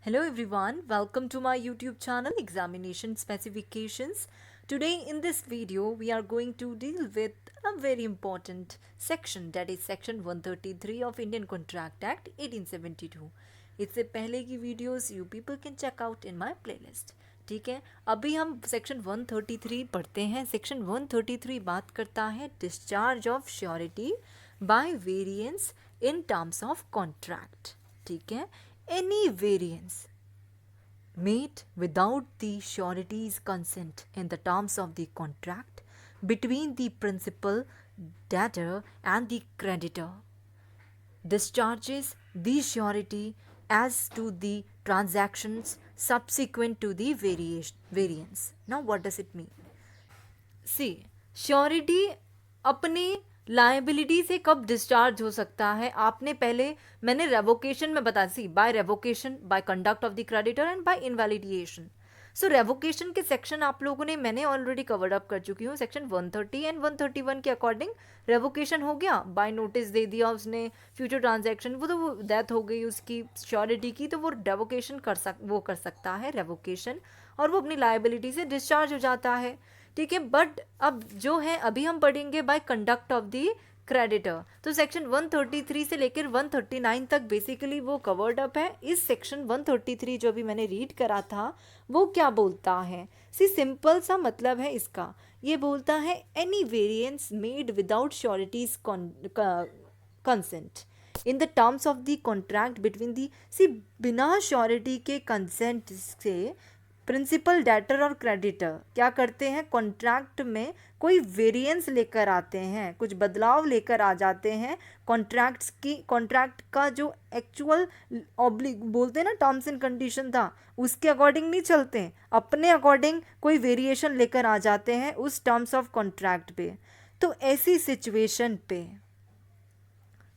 Hello everyone, welcome to my YouTube channel Examination Specifications. Today in this video we are going to deal with a very important section, that is section 133 of Indian Contract Act 1872. इससे पहले की videos you people can check out in my playlist. ठीक है, अभी हम section 133 पढ़ते हैं. Section 133 बात करता है discharge of surety by variance in terms of contract. ठीक है, any variance made without the surety's consent in the terms of the contract between the principal debtor and the creditor discharges the surety as to the transactions subsequent to the variance. Now what does it mean? See, surety अपनी liability से कब discharge हो सकता है? आपने पहले मैंने revocation में बता सी by revocation, by conduct of the creditor and by invalidation. So revocation के सेक्शन आप लोगों ने मैंने ऑलरेडी कवर्ड अप कर चुकी हूँ. सेक्शन 130 एंड 131 के अकॉर्डिंग रेवोकेशन हो गया, बाय नोटिस दे दिया उसने, फ्यूचर ट्रांजैक्शन, वो तो वो डेथ हो गई उसकी श्योरिटी की, तो वो रेवोकेशन कर सकता है रेवोकेशन, और वो अपनी लाइबिलिटी से डिस्चार्ज हो जाता है. ठीक है, बट अब जो है अभी हम पढ़ेंगे by conduct of the creditor. तो सेक्शन 133 से लेकर 139 तक बेसिकली वो कवर्ड अप है. इस सेक्शन 133 जो अभी मैंने रीड करा था वो क्या बोलता है? सी सिंपल सा मतलब है इसका, ये बोलता है any variance made without surety's consent in the terms of the contract between the. C बिना श्योरिटी के कंसेंट से प्रिंसिपल डेटर और क्रेडिटर क्या करते हैं? कॉन्ट्रैक्ट में कोई वेरिएंस लेकर आते हैं, कुछ बदलाव लेकर आ जाते हैं. कॉन्ट्रैक्ट का जो एक्चुअल ऑब्लिग बोलते हैं ना, टर्म्स एंड कंडीशन था, उसके अकॉर्डिंग नहीं चलते, अपने अकॉर्डिंग कोई वेरिएशन लेकर आ जाते हैं उस टर्म्स ऑफ कॉन्ट्रैक्ट पे. तो ऐसी सिचुएशन पे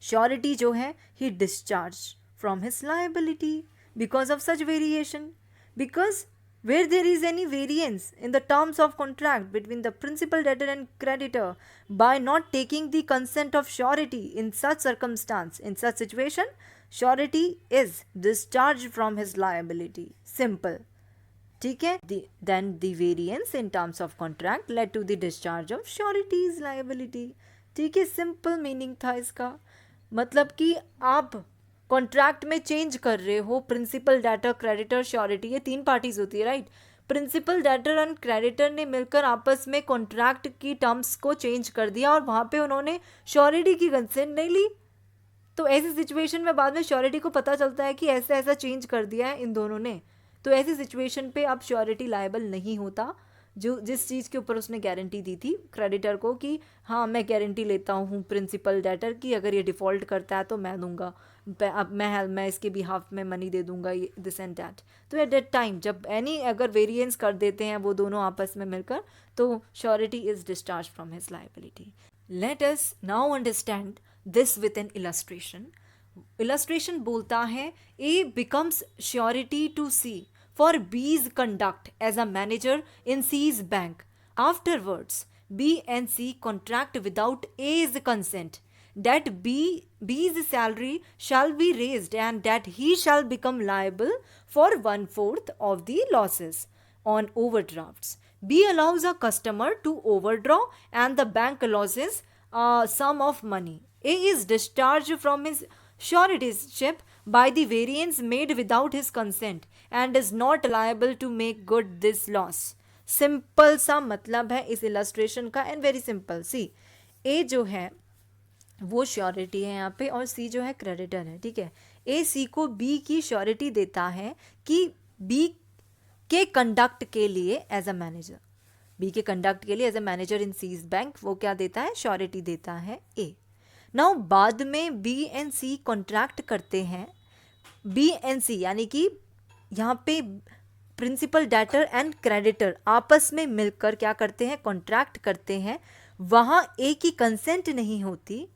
श्योरिटी जो है ही discharge from his liability because of such variation. Because where there is any variance in the terms of contract between the principal debtor and creditor by not taking the consent of surety, in such situation surety is discharged from his liability. Simple. ठीक है, then the variance in terms of contract led to the discharge of surety's liability. ठीक है, simple meaning था इसका. मतलब कि आप contract में चेंज कर रहे हो, प्रिंसिपल डेटर क्रेडिटर श्योरिटी, ये तीन पार्टीज होती है, right. Principal debtor and creditor ने मिलकर आपस में कॉन्ट्रैक्ट की टर्म्स को चेंज कर दिया और वहाँ पे उन्होंने श्योरिटी की कंसेंट नहीं ली. तो ऐसी सिचुएशन में बाद में श्योरिटी को पता चलता है कि ऐसा ऐसा चेंज कर दिया है इन दोनों ने, तो ऐसी सिचुएशन पे अब श्योरिटी लायबल नहीं होता. जो जिस चीज़ के ऊपर उसने गारंटी दी थी क्रेडिटर को कि हाँ मैं गारंटी लेता हूँ प्रिंसिपल डेटर की, अगर ये डिफ़ॉल्ट करता है तो मैं दूंगा, अब मैं इसके बिहाफ में मनी दे दूंगा, दिस एंड दैट. तो एट दैट टाइम जब एनी अगर वेरिएंस कर देते हैं वो दोनों आपस में मिलकर, तो surety is discharge from his liability. Let us now understand this with an illustration. Illustration बोलता है A becomes surety to C for B's conduct as a manager in C's bank. Afterwards, B and C contract without A's consent that B's salary shall be raised and that he shall become liable for 1/4 of the losses on overdrafts. B allows a customer to overdraw and the bank loses a sum of money. A is discharged from his suretyship by the variance made without his consent and is not liable to make good this loss. Simple सा मतलब है इस illustration का and very simple. सी ए जो है वो surety है यहाँ पे और सी जो है क्रेडिटर है. ठीक है, ए सी को बी की श्योरिटी देता है कि बी के कंडक्ट के लिए एज अ मैनेजर, बी के कंडक्ट के लिए as a manager in case bank वो क्या देता है? श्योरिटी देता है ए. नाउ बाद में बी एंड सी कॉन्ट्रैक्ट करते हैं. बी एंड सी यानी कि यहाँ पे प्रिंसिपल डेटर एंड क्रेडिटर आपस में मिलकर क्या करते हैं? कॉन्ट्रैक्ट करते हैं. वहाँ ए की कंसेंट नहीं होती.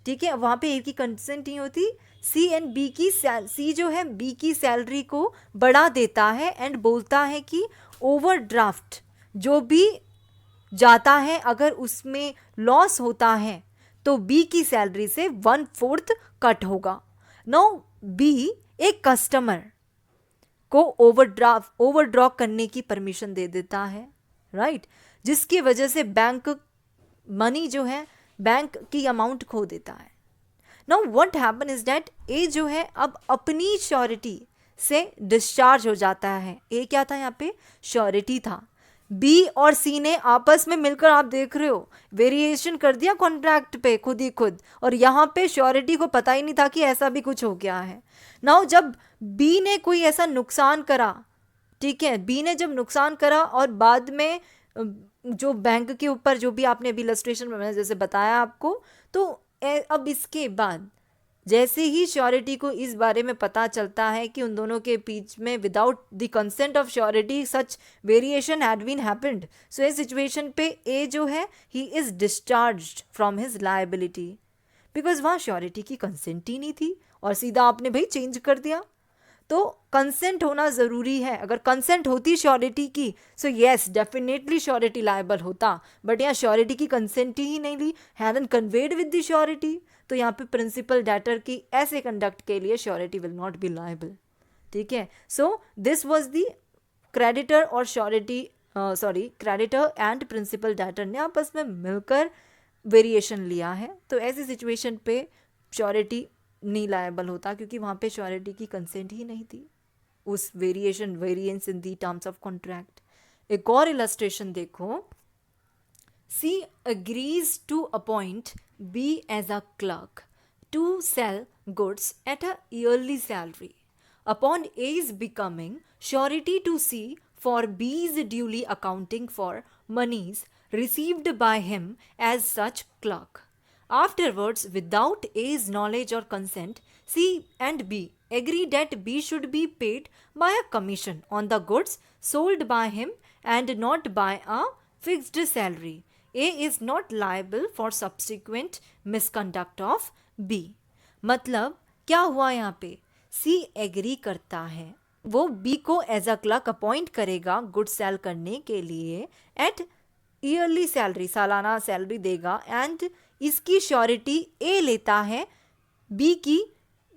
ठीक है, वहाँ पे ए की कंसेंट नहीं होती. सी एंड बी की सी जो है बी की सैलरी को बढ़ा देता है एंड बोलता है कि ओवरड्राफ्ट जो भी जाता है अगर उसमें लॉस होता है तो बी की सैलरी से 1/4 कट होगा. नाउ बी एक कस्टमर को ओवरड्रॉ करने की परमिशन दे देता है, राइट, जिसकी वजह से बैंक मनी जो है बैंक की अमाउंट खो देता है। Now what happen is that A जो है अब अपनी श्योरिटी से डिस्चार्ज हो जाता है। ए क्या था यहाँ पे? श्योरिटी था। बी और सी ने आपस में मिलकर, आप देख रहे हो, वेरिएशन कर दिया कॉन्ट्रैक्ट पे खुद ही खुद, और यहाँ पे श्योरिटी को पता ही नहीं था कि ऐसा भी कुछ हो गया है। नाउ जब बी ने कोई ऐसा नुकसान करा, ठीक है, बी ने जब नुकसान करा और बाद में जो बैंक के ऊपर जो भी आपने अभी इलस्ट्रेशन में मैंने जैसे बताया आपको, तो अब इसके बाद जैसे ही श्योरिटी को इस बारे में पता चलता है कि उन दोनों के बीच में without the consent of surety such variation had been happened, so इस सिचुएशन पे ए जो है ही is discharged from his liability, because वहाँ श्योरिटी की कंसेंट ही नहीं थी और सीधा आपने भाई चेंज कर दिया। तो कंसेंट होना ज़रूरी है। अगर कंसेंट होती श्योरिटी की, so yes definitely surety liable होता, बट यहाँ श्योरिटी की कंसेंट ही नहीं ली, hadn't conveyed with the surety, तो यहाँ पे प्रिंसिपल डेटर की ऐसे कंडक्ट के लिए surety will not be liable, ठीक है। So this was the creditor और surety creditor and principal debtor ने आपस में मिलकर वेरिएशन लिया है, तो ऐसी सिचुएशन पे श्योरिटी नहीं लायबल होता, क्योंकि वहाँ पे श्योरिटी की कंसेंट ही नहीं थी उस variance in the terms of contract. एक और इलस्ट्रेशन देखो, C agrees to appoint B as a clerk to sell goods at a yearly salary. Upon A's becoming surety to C for B's duly accounting for monies received by him as such clerk. Afterwards, without A's knowledge or consent, C and B agree that B should be paid by a commission on the goods sold by him and not by a fixed salary. A is not liable for subsequent misconduct of B. मतलब क्या हुआ यहाँ पे? C agree करता है, वो B को as a clerk appoint करेगा गुड सेल करने के लिए एट ईयरली सैलरी, सालाना सैलरी देगा, एंड इसकी श्योरिटी A लेता है B की,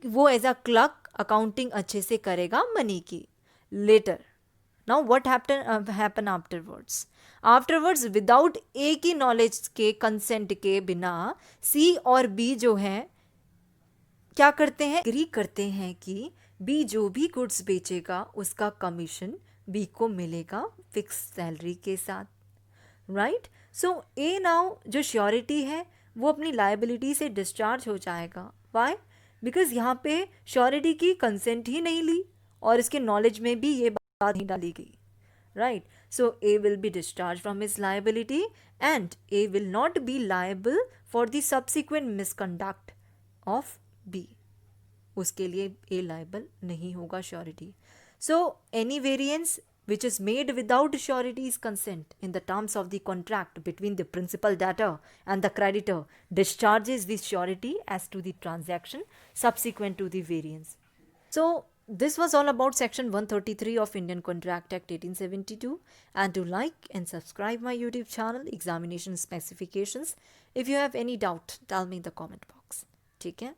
वो एज अ क्लर्क अकाउंटिंग अच्छे से करेगा मनी की। Later now what happen afterwards without A की नॉलेज के कंसेंट के बिना सी और बी जो है क्या करते हैं? एग्री करते हैं कि बी जो भी गुड्स बेचेगा उसका कमीशन बी को मिलेगा फिक्स सैलरी के साथ, राइट। सो ए नाउ जो श्योरिटी है वो अपनी लायबिलिटी से डिस्चार्ज हो जाएगा। वाई? बिकॉज यहाँ पे श्योरिटी की कंसेंट ही नहीं ली और इसके नॉलेज में भी ये बात नहीं डाली गई, right? So A will be discharged from his liability and A will not be liable for the subsequent misconduct of B. उसके लिए A liable नहीं होगा surety. So any variance which is made without surety's consent in the terms of the contract between the principal debtor and the creditor discharges the surety as to the transaction subsequent to the variance. So this was all about section 133 of Indian Contract Act 1872, and do like and subscribe my YouTube channel Examination Specifications. If you have any doubt, tell me in the comment box. ठीक है?